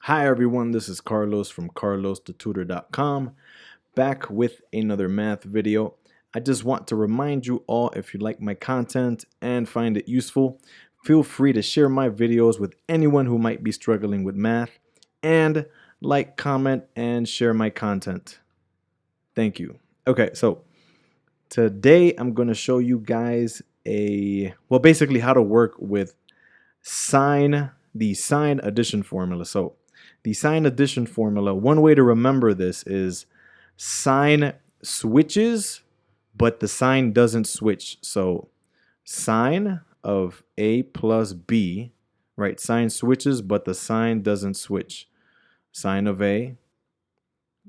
Hi everyone, this is Carlos from carlostutor.com, back with another math video. I just want to remind you all, if you like my content and find it useful, feel free to share my videos with anyone who might be struggling with math, and like, comment, and share my content. Thank you. Okay, so today I'm going to show you guys basically how to work with the sine addition formula. So the sine addition formula, one way to remember this is sine switches, but the sign doesn't switch. So sine of A plus B, right? Sine switches, but the sign doesn't switch. Sine of A,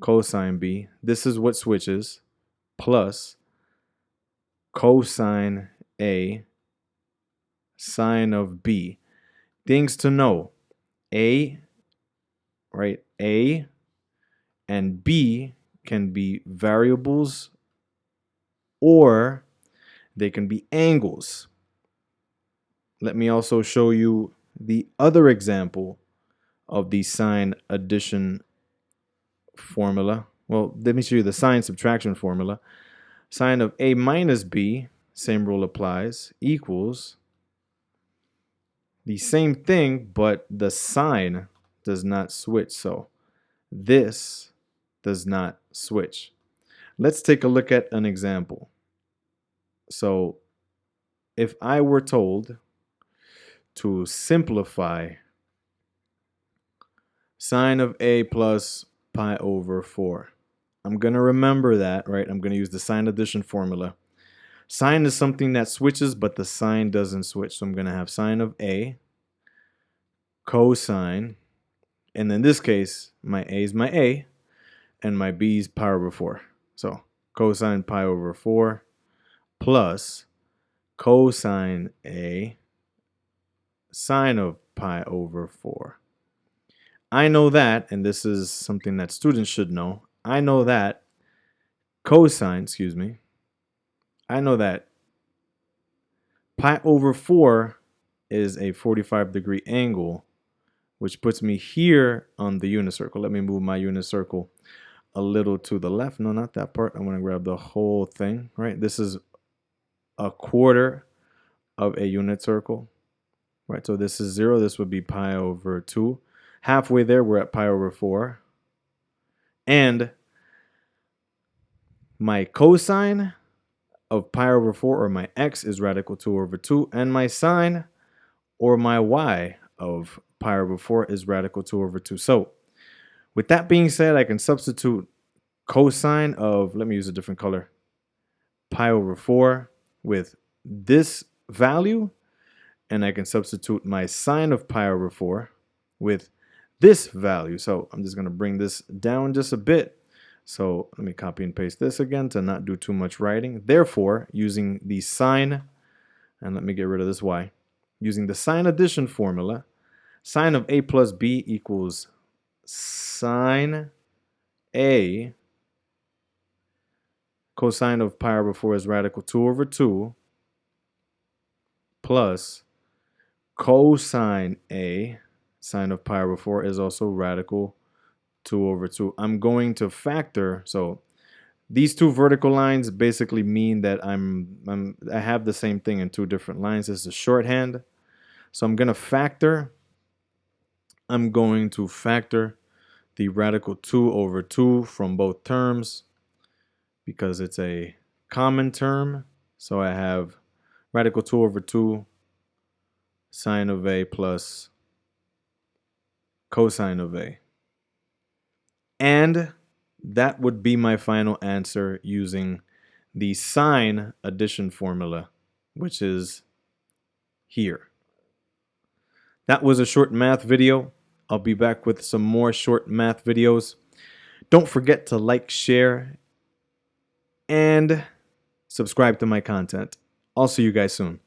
cosine B, this is what switches, plus cosine A, sine of B. Things to know: A, right? A and B can be variables or they can be angles. Let me also show you the other example of the sine addition formula. Well, let me show you the sine subtraction formula. Sine of A minus B, same rule applies, equals the same thing, but the sign does not switch. So this does not switch. Let's take a look at an example. So if I were told to simplify sine of A plus pi over 4, I'm going to remember that, right? I'm going to use the sine addition formula. Sine is something that switches, but the sign doesn't switch. So I'm going to have sine of A, cosine, and in this case, my A is my A, and my B is pi over 4. So cosine pi over 4 plus cosine A sine of pi over 4. I know that, and this is something that students should know, I know that I know that pi over 4 is a 45-degree angle, which puts me here on the unit circle. Let me move my unit circle a little to the left. No, not that part. I'm going to grab the whole thing, right? This is a quarter of a unit circle, right? So this is 0. This would be pi over 2. Halfway there, we're at pi over 4. And my cosine of pi over 4, or my x, is radical 2 over 2. And my sine, or my y, of pi over 4 is radical 2 over 2. So with that being said, I can substitute cosine of, let me use a different color, pi over 4 with this value, and I can substitute my sine of pi over 4 with this value. So I'm just going to bring this down just a bit. So let me copy and paste this again to not do too much writing. Therefore, using the sine, and let me get rid of this y, using the sine addition formula, sine of A plus B equals sine A, cosine of pi over 4 is radical 2 over 2, plus cosine A, sine of pi over 4, is also radical 2 over 2. I'm going to factor, so these two vertical lines basically mean that I have the same thing in two different lines. This is a shorthand. So I'm going to factor the radical 2 over 2 from both terms because it's a common term. So I have radical 2 over 2 sine of A plus cosine of A. And that would be my final answer using the sine addition formula, which is here. That was a short math video. I'll be back with some more short math videos. Don't forget to like, share, and subscribe to my content. I'll see you guys soon.